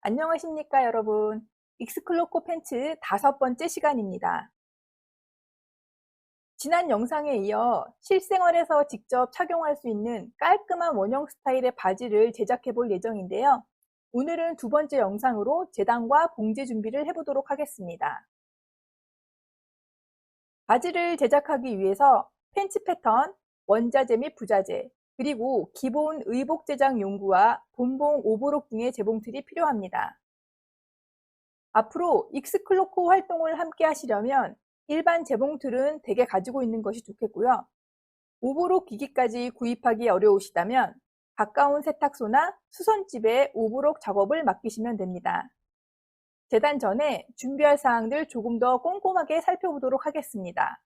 안녕하십니까 여러분. 익스클로코 팬츠 5번째 시간입니다. 지난 영상에 이어 실생활에서 직접 착용할 수 있는 깔끔한 원형 스타일의 바지를 제작해 볼 예정인데요. 오늘은 2번째 영상으로 재단과 봉제 준비를 해보도록 하겠습니다. 바지를 제작하기 위해서 팬츠 패턴, 원자재 및 부자재, 그리고 기본 의복 제작 용구와 본봉, 오버록 등의 재봉틀이 필요합니다. 앞으로 익스클로코 활동을 함께 하시려면 일반 재봉틀은 대개 가지고 있는 것이 좋겠고요. 오브록 기기까지 구입하기 어려우시다면 가까운 세탁소나 수선집에 오브록 작업을 맡기시면 됩니다. 재단 전에 준비할 사항들 조금 더 꼼꼼하게 살펴보도록 하겠습니다.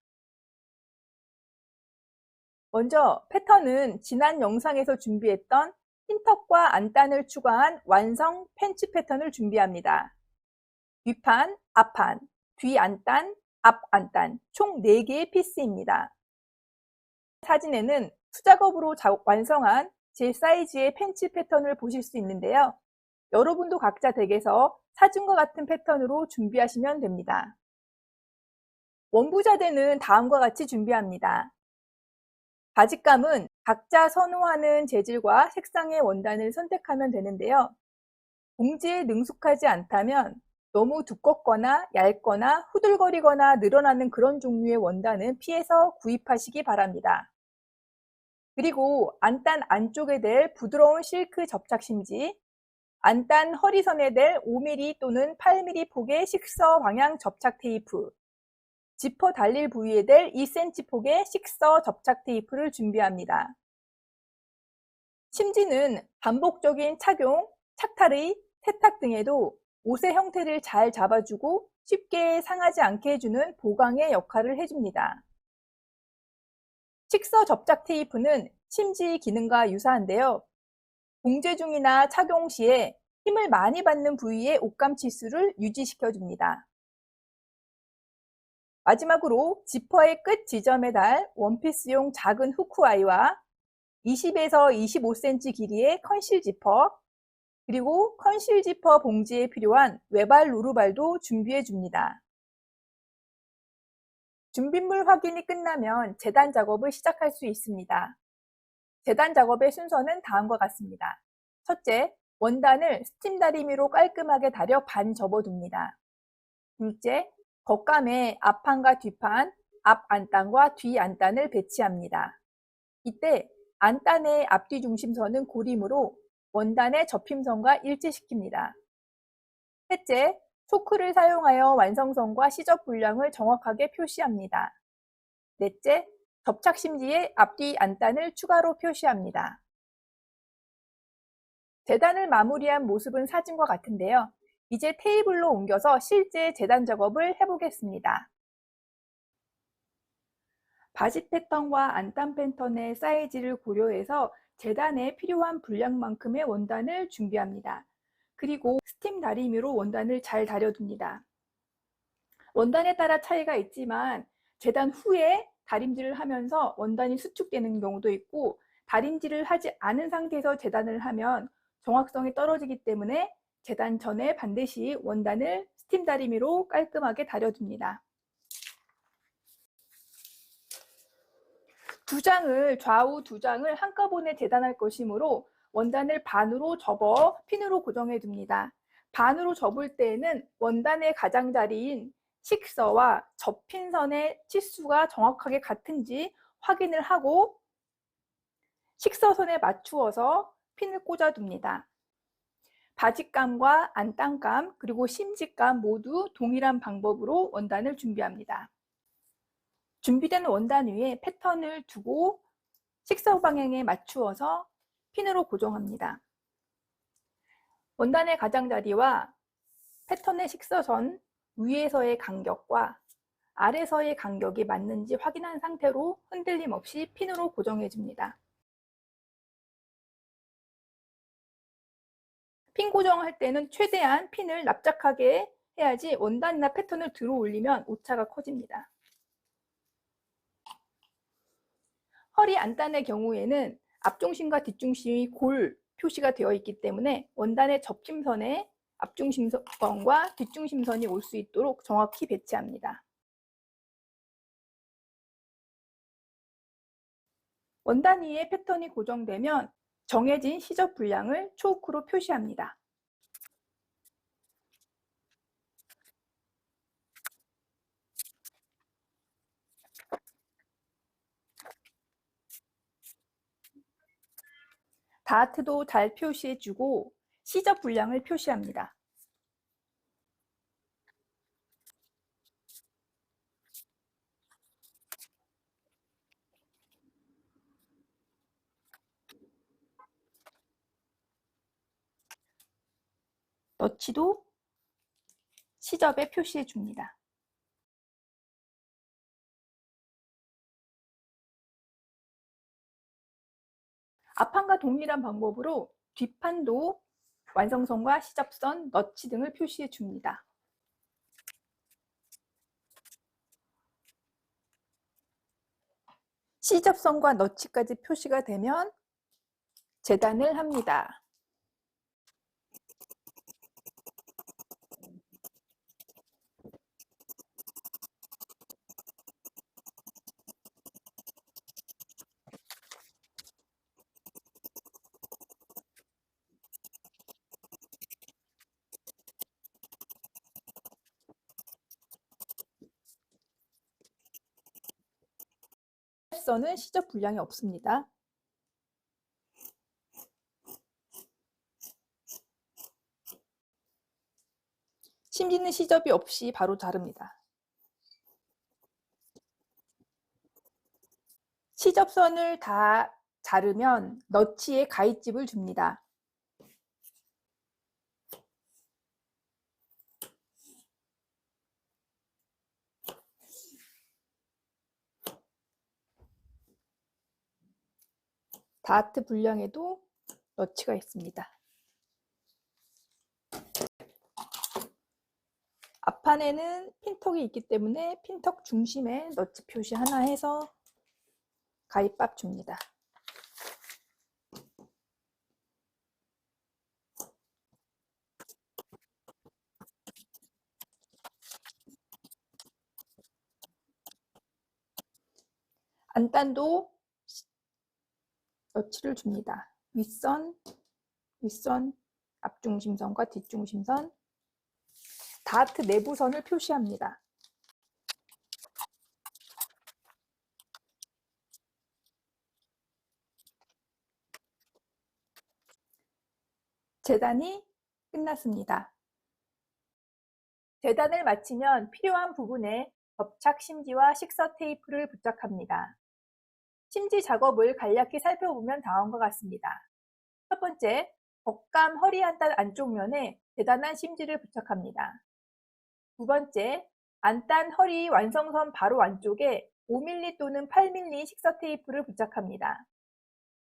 먼저 패턴은 지난 영상에서 준비했던 흰턱과 안단을 추가한 완성 팬츠 패턴을 준비합니다. 윗판, 앞판, 뒤안단, 앞안단 총 4개의 피스입니다. 사진에는 수작업으로 완성한 제 사이즈의 팬츠 패턴을 보실 수 있는데요. 여러분도 각자 댁에서 사진과 같은 패턴으로 준비하시면 됩니다. 원부자재는 다음과 같이 준비합니다. 바지감은 각자 선호하는 재질과 색상의 원단을 선택하면 되는데요. 봉지에 능숙하지 않다면 너무 두껍거나 얇거나 후들거리거나 늘어나는 그런 종류의 원단은 피해서 구입하시기 바랍니다. 그리고 안단 안쪽에 댈 부드러운 실크 접착 심지, 안단 허리선에 댈 5mm 또는 8mm 폭의 식서 방향 접착 테이프, 지퍼 달릴 부위에 댈 2cm 폭의 식서 접착 테이프를 준비합니다. 심지는 반복적인 착용, 착탈의, 세탁 등에도 옷의 형태를 잘 잡아주고 쉽게 상하지 않게 해주는 보강의 역할을 해줍니다. 식서 접착 테이프는 심지 기능과 유사한데요. 봉제 중이나 착용 시에 힘을 많이 받는 부위의 옷감 치수를 유지시켜줍니다. 마지막으로 지퍼의 끝 지점에 달 원피스용 작은 후크 아이와 20에서 25cm 길이의 컨실 지퍼, 그리고 컨실 지퍼 봉지에 필요한 외발 루루발도 준비해 줍니다. 준비물 확인이 끝나면 재단 작업을 시작할 수 있습니다. 재단 작업의 순서는 다음과 같습니다. 첫째, 원단을 스팀 다리미로 깔끔하게 다려 반 접어둡니다. 둘째, 겉감에 앞판과 뒷판, 앞 안단과 뒤 안단을 배치합니다. 이때 안단의 앞뒤 중심선은 고림으로 원단의 접힘선과 일치시킵니다. 셋째, 초크를 사용하여 완성선과 시접 분량을 정확하게 표시합니다. 넷째, 접착 심지에 앞뒤 안단을 추가로 표시합니다. 재단을 마무리한 모습은 사진과 같은데요. 이제 테이블로 옮겨서 실제 재단 작업을 해보겠습니다. 바지 패턴과 안단 패턴의 사이즈를 고려해서 재단에 필요한 분량만큼의 원단을 준비합니다. 그리고 스팀 다리미로 원단을 잘 다려둡니다. 원단에 따라 차이가 있지만 재단 후에 다림질을 하면서 원단이 수축되는 경우도 있고, 다림질을 하지 않은 상태에서 재단을 하면 정확성이 떨어지기 때문에 재단 전에 반드시 원단을 스팀 다리미로 깔끔하게 다려줍니다. 좌우 두 장을 한꺼번에 재단할 것이므로 원단을 반으로 접어 핀으로 고정해 둡니다. 반으로 접을 때에는 원단의 가장자리인 식서와 접힌선의 치수가 정확하게 같은지 확인을 하고 식서선에 맞추어서 핀을 꽂아 둡니다. 바지감과 안단감 그리고 심지감 모두 동일한 방법으로 원단을 준비합니다. 준비된 원단 위에 패턴을 두고 식서 방향에 맞추어서 핀으로 고정합니다. 원단의 가장자리와 패턴의 식서선 위에서의 간격과 아래서의 간격이 맞는지 확인한 상태로 흔들림 없이 핀으로 고정해 줍니다. 핀 고정할 때는 최대한 핀을 납작하게 해야지 원단이나 패턴을 들어 올리면 오차가 커집니다. 허리 안단의 경우에는 앞중심과 뒷중심이 골 표시가 되어 있기 때문에 원단의 접힘선에 앞중심선과 뒷중심선이 올 수 있도록 정확히 배치합니다. 원단 위에 패턴이 고정되면 정해진 시접 분량을 초크로 표시합니다. 다트도 잘 표시해주고 시접 분량을 표시합니다. 너치도 시접에 표시해줍니다. 앞판과 동일한 방법으로 뒷판도 완성선과 시접선, 너치 등을 표시해 줍니다. 시접선과 너치까지 표시가 되면 재단을 합니다. 선은 시접 분량이 없습니다. 심지는 시접이 없이 바로 자릅니다. 시접선을 다 자르면 너치에 가위집을 줍니다. 다트 분량에도 너치가 있습니다. 앞판에는 핀턱이 있기 때문에 핀턱 중심에 너치 표시 하나 해서 가위밥 줍니다. 안단도 너치를 줍니다. 윗선, 앞중심선과 뒷중심선, 다트 내부선을 표시합니다. 재단이 끝났습니다. 재단을 마치면 필요한 부분에 접착 심지와 식서 테이프를 부착합니다. 심지 작업을 간략히 살펴보면 다음과 같습니다. 첫 번째, 겉감 허리 안단 안쪽 면에 재단한 심지를 부착합니다. 두 번째, 안단 허리 완성선 바로 안쪽에 5mm 또는 8mm 식서 테이프를 부착합니다.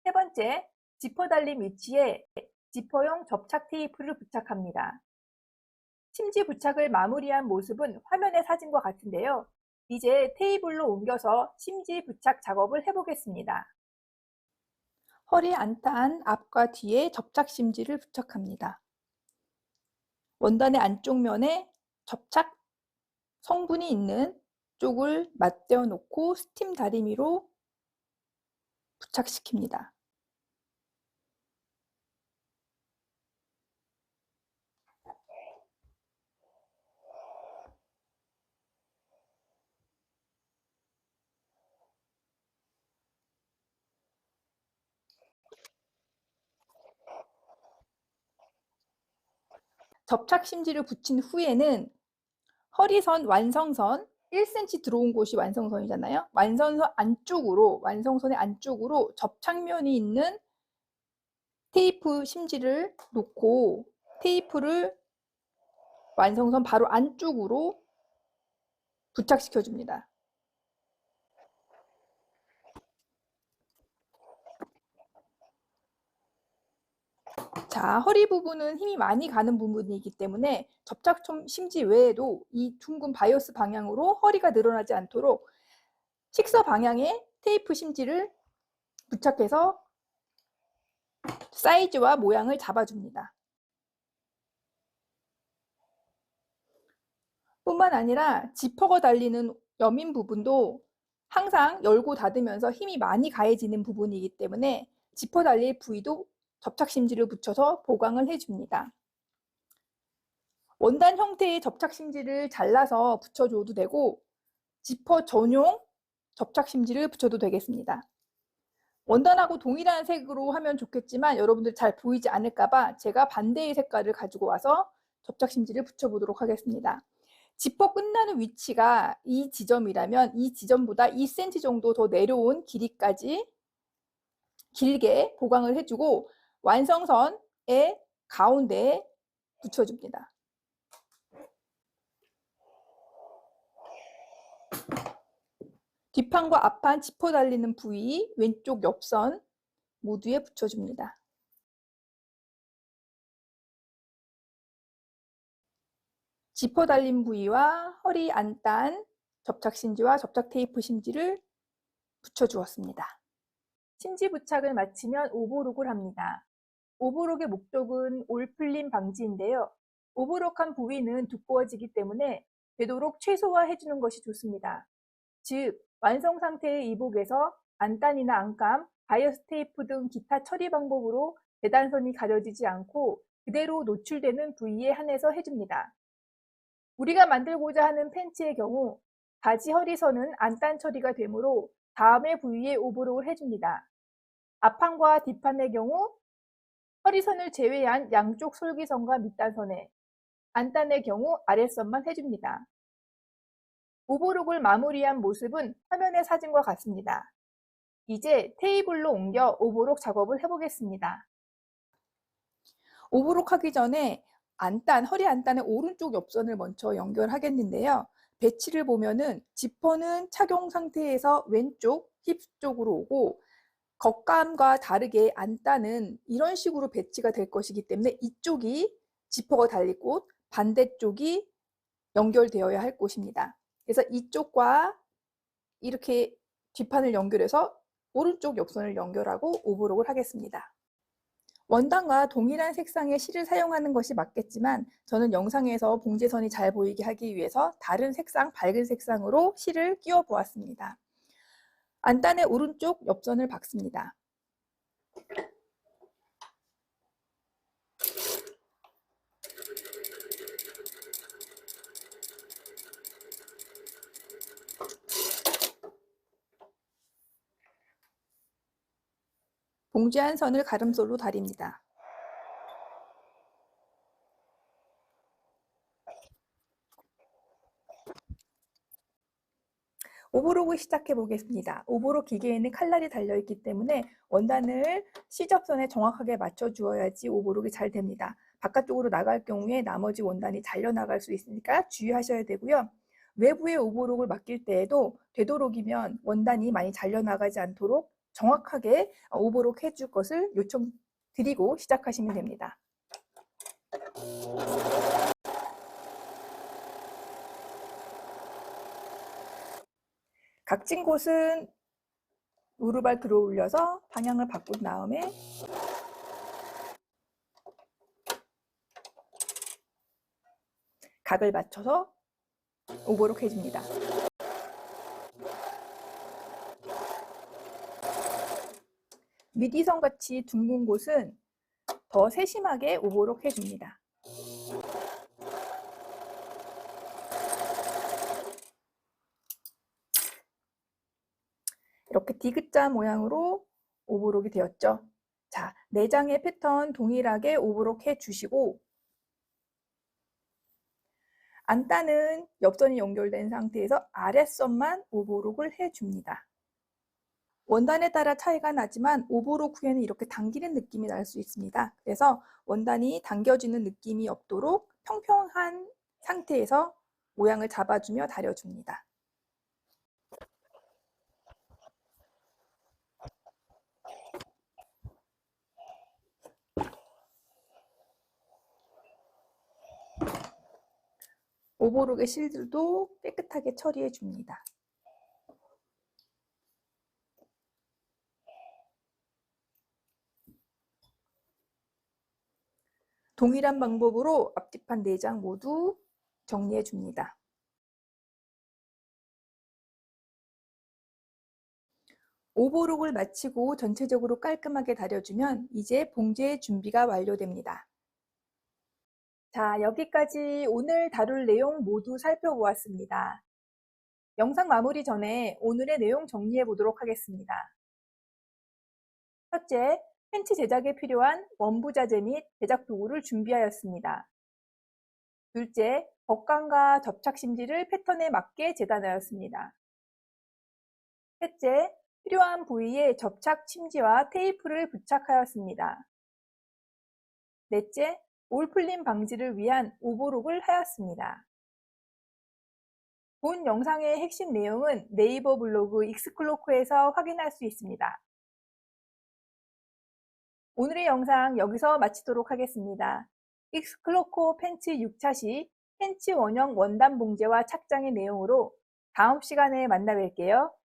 세 번째, 지퍼 달림 위치에 지퍼용 접착 테이프를 부착합니다. 심지 부착을 마무리한 모습은 화면의 사진과 같은데요. 이제 테이블로 옮겨서 심지 부착 작업을 해보겠습니다. 허리 안단 앞과 뒤에 접착 심지를 부착합니다. 원단의 안쪽 면에 접착 성분이 있는 쪽을 맞대어 놓고 스팀 다리미로 부착시킵니다. 접착 심지를 붙인 후에는 허리선 완성선 1cm 들어온 곳이 완성선이잖아요. 완성선의 안쪽으로 접착면이 있는 테이프 심지를 놓고 테이프를 완성선 바로 안쪽으로 부착시켜 줍니다. 자, 허리 부분은 힘이 많이 가는 부분이기 때문에 접착 심지 외에도 이 둥근 바이어스 방향으로 허리가 늘어나지 않도록 식서 방향에 테이프 심지를 부착해서 사이즈와 모양을 잡아줍니다. 뿐만 아니라 지퍼가 달리는 여민 부분도 항상 열고 닫으면서 힘이 많이 가해지는 부분이기 때문에 지퍼 달릴 부위도 접착심지를 붙여서 보강을 해줍니다. 원단 형태의 접착심지를 잘라서 붙여줘도 되고 지퍼 전용 접착심지를 붙여도 되겠습니다. 원단하고 동일한 색으로 하면 좋겠지만 여러분들 잘 보이지 않을까봐 제가 반대의 색깔을 가지고 와서 접착심지를 붙여보도록 하겠습니다. 지퍼 끝나는 위치가 이 지점이라면 이 지점보다 2cm 정도 더 내려온 길이까지 길게 보강을 해주고 완성선의 가운데에 붙여줍니다. 뒷판과 앞판 지퍼 달리는 부위 왼쪽 옆선 모두에 붙여줍니다. 지퍼 달린 부위와 허리 안단 접착심지와 접착 테이프 심지를 붙여주었습니다. 심지 부착을 마치면 오버록을 합니다. 오버록의 목적은 올풀림 방지인데요. 오버록한 부위는 두꺼워지기 때문에 되도록 최소화해주는 것이 좋습니다. 즉, 완성 상태의 이복에서 안단이나 안감, 바이어스 테이프 등 기타 처리 방법으로 재단선이 가려지지 않고 그대로 노출되는 부위에 한해서 해줍니다. 우리가 만들고자 하는 팬츠의 경우 바지 허리선은 안단 처리가 되므로 다음의 부위에 오버록을 해줍니다. 앞판과 뒷판의 경우 허리선을 제외한 양쪽 솔기선과 밑단선에, 안단의 경우 아랫선만 해줍니다. 오버록을 마무리한 모습은 화면의 사진과 같습니다. 이제 테이블로 옮겨 오버록 작업을 해보겠습니다. 오버록 하기 전에 안단, 허리 안단의 오른쪽 옆선을 먼저 연결하겠는데요. 배치를 보면은 지퍼는 착용 상태에서 왼쪽 힙 쪽으로 오고 겉감과 다르게 안단은 이런 식으로 배치가 될 것이기 때문에 이쪽이 지퍼가 달릴 곳, 반대쪽이 연결되어야 할 곳입니다. 그래서 이쪽과 이렇게 뒷판을 연결해서 오른쪽 옆선을 연결하고 오버록을 하겠습니다. 원단과 동일한 색상의 실을 사용하는 것이 맞겠지만 저는 영상에서 봉제선이 잘 보이게 하기 위해서 다른 색상, 밝은 색상으로 실을 끼워 보았습니다. 안단의 오른쪽 옆선을 박습니다. 봉제한 선을 가름솔로 다립니다. 오버록을 시작해 보겠습니다. 오버록 기계에는 칼날이 달려있기 때문에 원단을 C접선에 정확하게 맞춰 주어야지 오버록이 잘 됩니다. 바깥쪽으로 나갈 경우에 나머지 원단이 잘려나갈 수 있으니까 주의하셔야 되고요. 외부에 오버록을 맡길 때에도 되도록이면 원단이 많이 잘려나가지 않도록 정확하게 오버록 해줄 것을 요청드리고 시작하시면 됩니다. 각진 곳은 무릎을 들어 올려서 방향을 바꾼 다음에 각을 맞춰서 오버록 해줍니다. 미디선 같이 둥근 곳은 더 세심하게 오버록 해줍니다. 이렇게 디귿자 모양으로 오버록이 되었죠. 자, 내장의 패턴 동일하게 오버록 해주시고 안단은 옆선이 연결된 상태에서 아랫선만 오버록을 해줍니다. 원단에 따라 차이가 나지만 오버록 후에는 이렇게 당기는 느낌이 날 수 있습니다. 그래서 원단이 당겨지는 느낌이 없도록 평평한 상태에서 모양을 잡아주며 다려줍니다. 오버록의 실들도 깨끗하게 처리해 줍니다. 동일한 방법으로 앞뒤판 4장 모두 정리해 줍니다. 오버록을 마치고 전체적으로 깔끔하게 다려주면 이제 봉제 준비가 완료됩니다. 자, 여기까지 오늘 다룰 내용 모두 살펴보았습니다. 영상 마무리 전에 오늘의 내용 정리해 보도록 하겠습니다. 첫째, 팬츠 제작에 필요한 원부자재 및 제작 도구를 준비하였습니다. 둘째, 법관과 접착 심지를 패턴에 맞게 재단하였습니다. 셋째, 필요한 부위에 접착 심지와 테이프를 부착하였습니다. 넷째, 올 풀림 방지를 위한 오버록을 하였습니다. 본 영상의 핵심 내용은 네이버 블로그 익스클로코에서 확인할 수 있습니다. 오늘의 영상 여기서 마치도록 하겠습니다. 익스클로코 팬츠 6차 시 팬츠 원형 원단 봉제와 착장의 내용으로 다음 시간에 만나 뵐게요.